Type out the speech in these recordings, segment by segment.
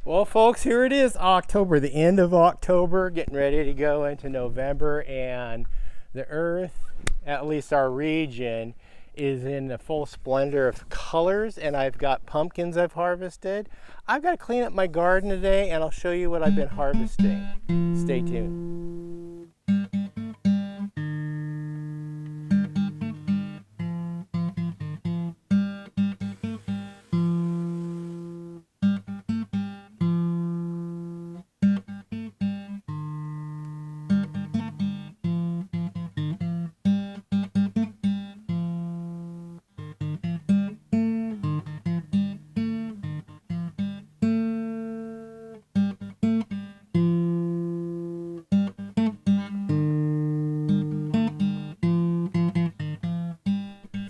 Well, folks, here it is, October, the end of October, getting ready to go into November, and the earth, at least our region, is in the full splendor of colors, and I've got pumpkins I've harvested. I've got to clean up my garden today, and I'll show you what I've been harvesting. Stay tuned.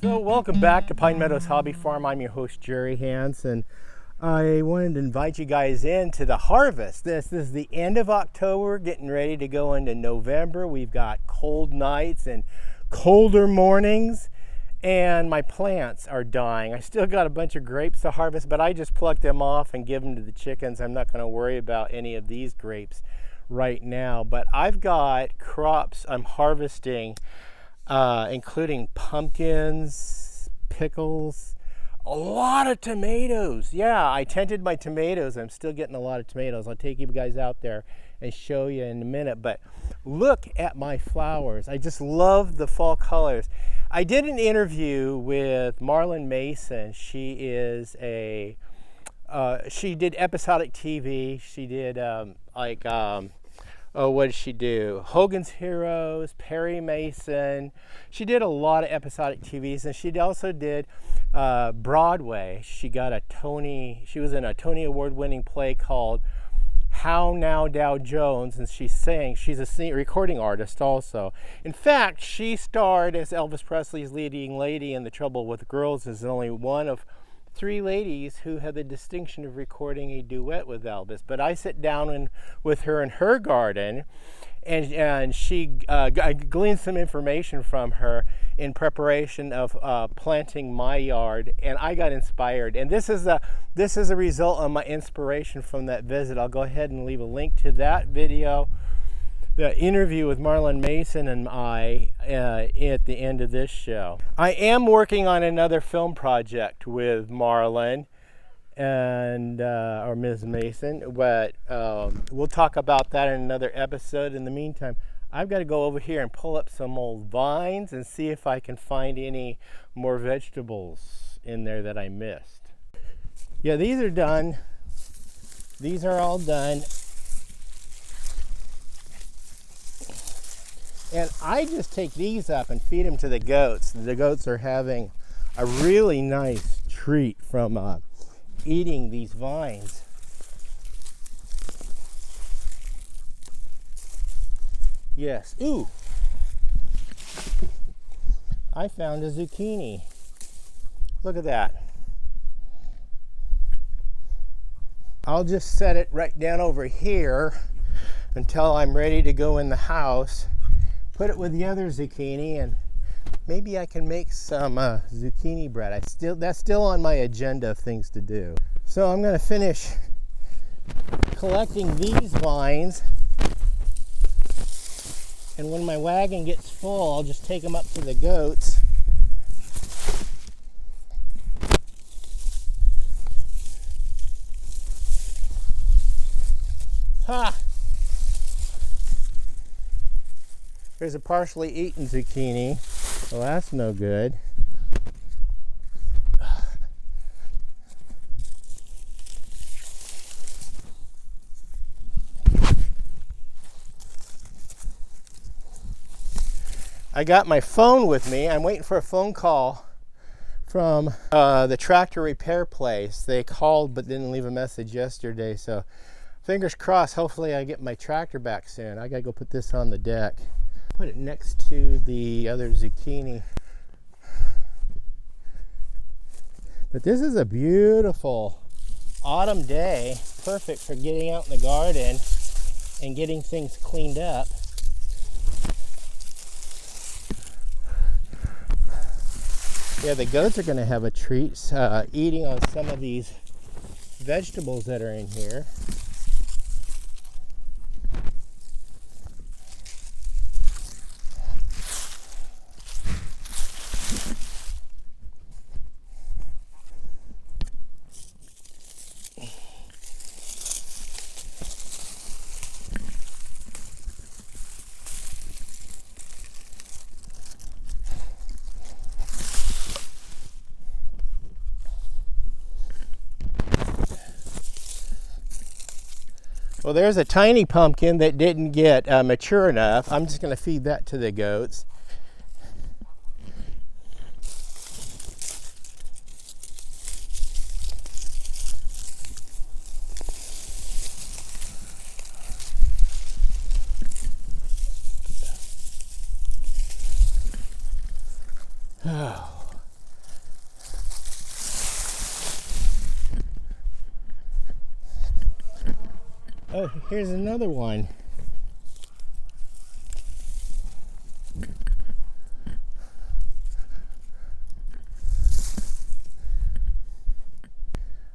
So welcome back to Pine Meadows Hobby Farm. I'm your host, Jerry Hansen. I wanted to invite you guys into the harvest. This is the end of October, getting ready to go into November. We've got cold nights and colder mornings, and my plants are dying. I still got a bunch of grapes to harvest, but I just plucked them off and give them to the chickens. I'm not going to worry about any of these grapes right now, but I've got crops I'm harvesting, including pumpkins, pickles, a lot of tomatoes. Yeah, I tented my tomatoes. I'm still getting a lot of tomatoes. I'll take you guys out there and show you in a minute, but look at my flowers. I just love the fall colors. I did an interview with Marlon Mason. She is she did episodic TV. She did what did she do? Hogan's Heroes, Perry Mason. She did a lot of episodic TVs, and she also did Broadway. She was in a Tony Award-winning play called How Now Dow Jones, and she's a recording artist also. In fact, she starred as Elvis Presley's leading lady in The Trouble with Girls, is only one of 3 ladies who had the distinction of recording a duet with Elvis. But I sit down with her in her garden, and I gleaned some information from her in preparation of planting my yard, and I got inspired. And this is a result of my inspiration from that visit. I'll go ahead and leave a link to that video, the interview with Marlon Mason and I at the end of this show. I am working on another film project with Marlon and or Ms. Mason, but we'll talk about that in another episode. In the meantime, I've got to go over here and pull up some old vines and see if I can find any more vegetables in there that I missed. Yeah, these are done. These are all done. And I just take these up and feed them to the goats. The goats are having a really nice treat from eating these vines. Yes. Ooh! I found a zucchini. Look at that. I'll just set it right down over here until I'm ready to go in the house. Put it with the other zucchini, and maybe I can make some zucchini bread. That's still on my agenda of things to do. So I'm going to finish collecting these vines, and when my wagon gets full, I'll just take them up to the goats. Ha! There's a partially eaten zucchini. Well, that's no good. I got my phone with me. I'm waiting for a phone call from the tractor repair place. They called but didn't leave a message yesterday, so fingers crossed, hopefully I get my tractor back soon. I gotta go put this on the deck. Put it next to the other zucchini. But this is a beautiful autumn day, perfect for getting out in the garden and getting things cleaned up. Yeah, the goats are going to have a treat eating on some of these vegetables that are in here. Well, there's a tiny pumpkin that didn't get mature enough. I'm just going to feed that to the goats. Oh, here's another one.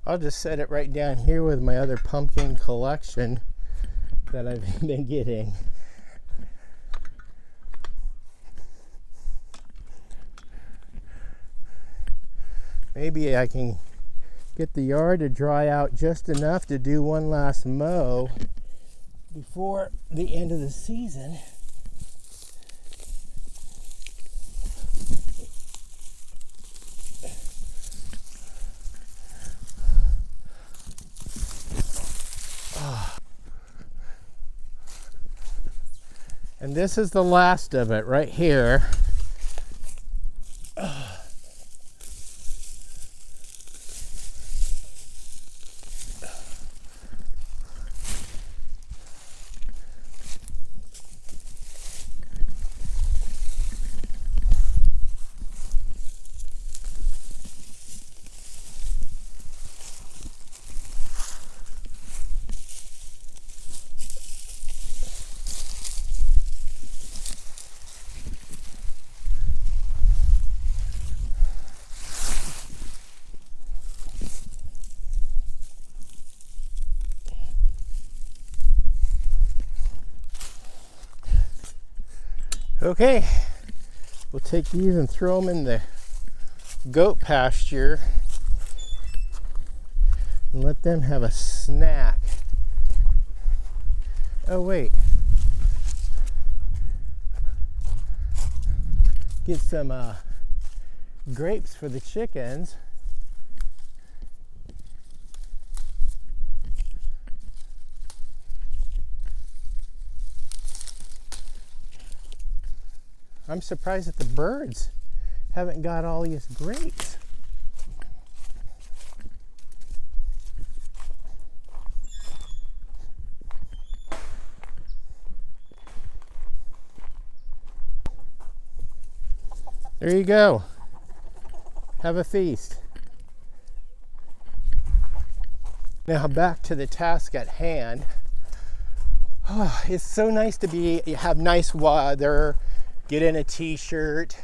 I'll just set it right down here with my other pumpkin collection that I've been getting. Maybe I can get the yard to dry out just enough to do one last mow before the end of the season. And this is the last of it right here. Okay, we'll take these and throw them in the goat pasture and let them have a snack. Oh wait, get some grapes for the chickens. I'm surprised that the birds haven't got all these grapes. There you go. Have a feast. Now back to the task at hand. Oh, it's so nice to have nice weather. Get in a t-shirt,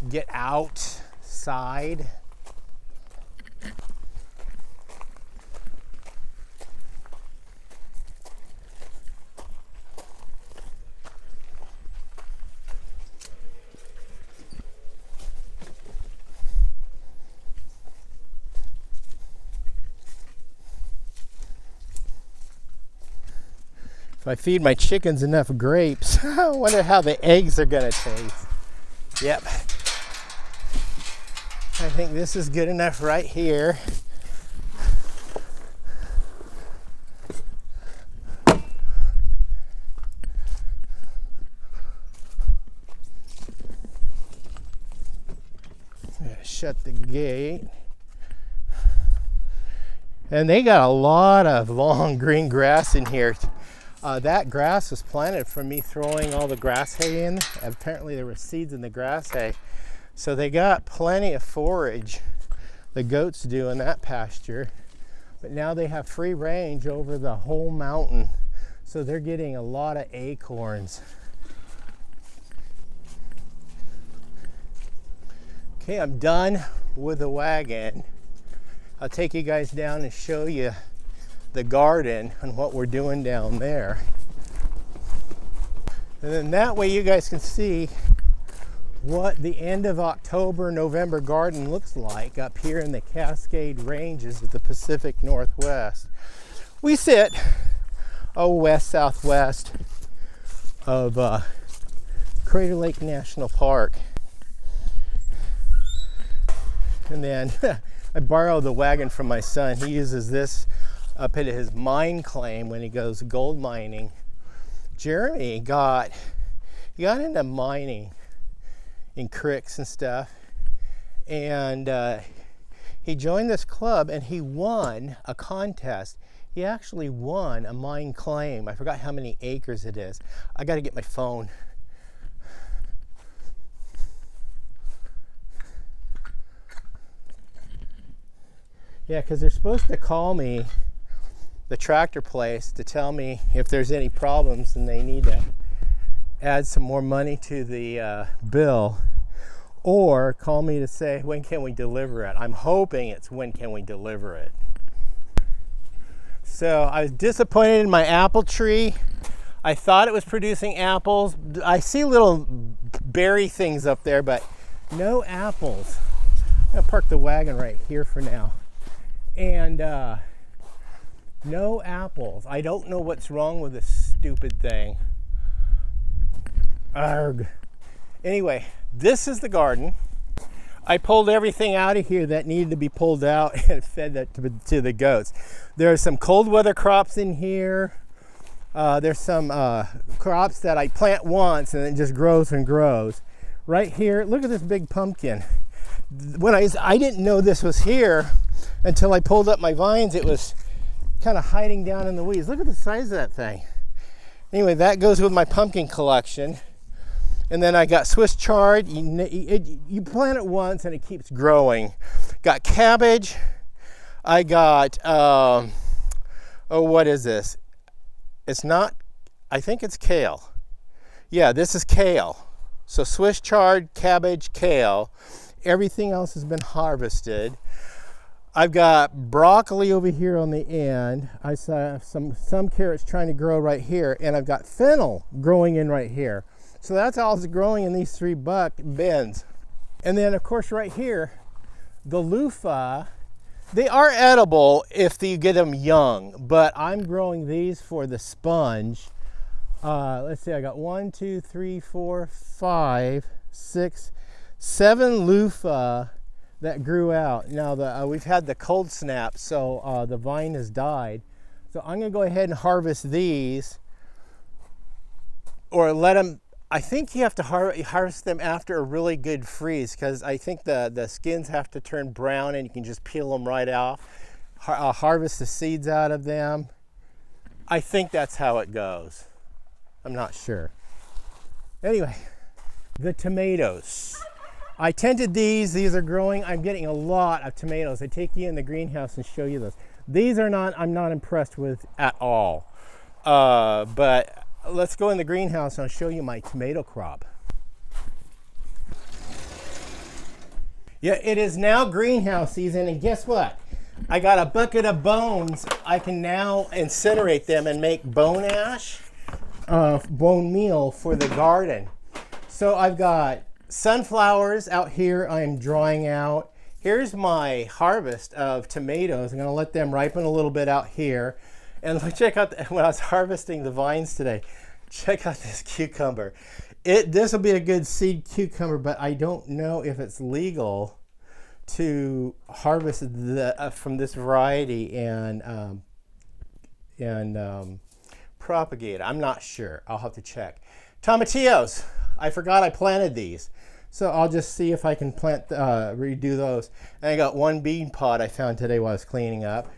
get outside. If I feed my chickens enough grapes, I wonder how the eggs are gonna taste. Yep. I think this is good enough right here. Shut the gate. And they got a lot of long green grass in here. That grass was planted from me throwing all the grass hay in. Apparently there were seeds in the grass hay. So they got plenty of forage, the goats do, in that pasture. But now they have free range over the whole mountain. So they're getting a lot of acorns. Okay, I'm done with the wagon. I'll take you guys down and show you the garden and what we're doing down there. And then that way you guys can see what the end of October, November garden looks like up here in the Cascade Ranges of the Pacific Northwest. We sit west southwest of Crater Lake National Park. And then I borrowed the wagon from my son. He uses this up at his mine claim when he goes gold mining. Jeremy got into mining in cricks and stuff, and he joined this club and he won a contest. He actually won a mine claim. I forgot how many acres it is. I got to get my phone. Yeah, because they're supposed to call me, the tractor place, to tell me if there's any problems and they need to add some more money to the bill, or call me to say, when can we deliver it? I'm hoping it's when can we deliver it. So I was disappointed in my apple tree. I thought it was producing apples. I see little berry things up there, but no apples. I'm gonna park the wagon right here for now. And no apples. I don't know what's wrong with this stupid thing. Arg. Anyway, this is the garden. I pulled everything out of here that needed to be pulled out and fed that to the goats. There are some cold weather crops in here. There's some crops that I plant once and it just grows and grows. Right here, look at this big pumpkin. When I didn't know this was here until I pulled up my vines. It was kind of hiding down in the weeds. Look at the size of that thing. Anyway, that goes with my pumpkin collection. And then I got Swiss chard. You plant it once and it keeps growing. Got cabbage. I got, what is this? It's not, I think it's kale. Yeah, this is kale. So Swiss chard, cabbage, kale. Everything else has been harvested. I've got broccoli over here on the end. I saw some carrots trying to grow right here, and I've got fennel growing in right here. So that's all that's growing in these 3 bins. And then of course right here, the loofah, they are edible if you get them young, but I'm growing these for the sponge. Let's see, I got 1, 2, 3, 4, 5, 6, 7 loofah that grew out. Now we've had the cold snap, so the vine has died. So I'm gonna go ahead and harvest these, or let them. I think you have to harvest them after a really good freeze, because I think the skins have to turn brown and you can just peel them right off. Harvest the seeds out of them. I think that's how it goes. I'm not sure. Anyway, the tomatoes. I tented these are growing. I'm getting a lot of tomatoes. I take you in the greenhouse and show you those. These are not, I'm not impressed with at all. But let's go in the greenhouse and I'll show you my tomato crop. Yeah, it is now greenhouse season, and guess what? I got a bucket of bones. I can now incinerate them and make bone ash, bone meal for the garden. So I've got sunflowers out here I'm drying out. Here's my harvest of tomatoes. I'm gonna let them ripen a little bit out here. And check out, when I was harvesting the vines today, check out this cucumber. This will be a good seed cucumber, but I don't know if it's legal to harvest from this variety and propagate it. I'm not sure. I'll have to check. Tomatillos. I forgot I planted these. So I'll just see if I can redo those. And I got 1 bean pod I found today while I was cleaning up.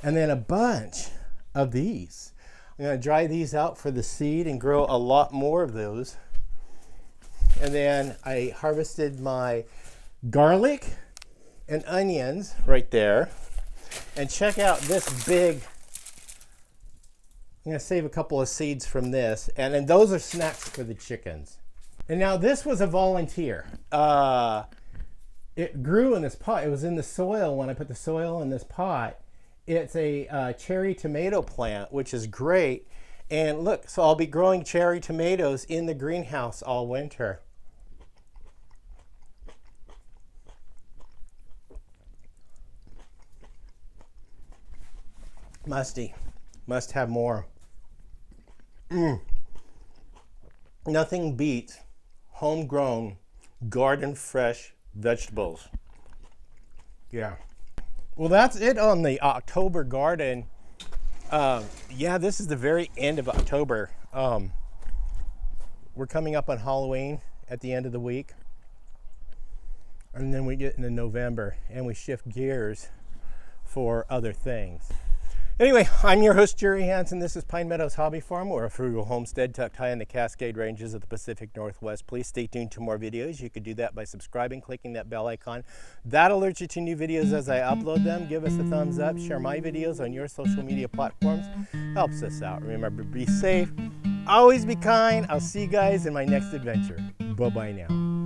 And then a bunch of these. I'm gonna dry these out for the seed and grow a lot more of those. And then I harvested my garlic and onions right there. And check out this big, I'm gonna save a couple of seeds from this. And then those are snacks for the chickens. And now this was a volunteer. it grew in this pot. It was in the soil when I put the soil in this pot. It's a cherry tomato plant, which is great. And look, so I'll be growing cherry tomatoes in the greenhouse all winter. Musty. Must have more. Nothing beats homegrown, garden fresh vegetables. Yeah. Well, that's it on the October garden. Yeah, this is the very end of October. We're coming up on Halloween at the end of the week. And then we get into November and we shift gears for other things. Anyway, I'm your host, Jerry Hansen. This is Pine Meadows Hobby Farm. We're a frugal homestead tucked high in the Cascade Ranges of the Pacific Northwest. Please stay tuned to more videos. You could do that by subscribing, clicking that bell icon. That alerts you to new videos as I upload them. Give us a thumbs up. Share my videos on your social media platforms. Helps us out. Remember, be safe. Always be kind. I'll see you guys in my next adventure. Bye-bye now.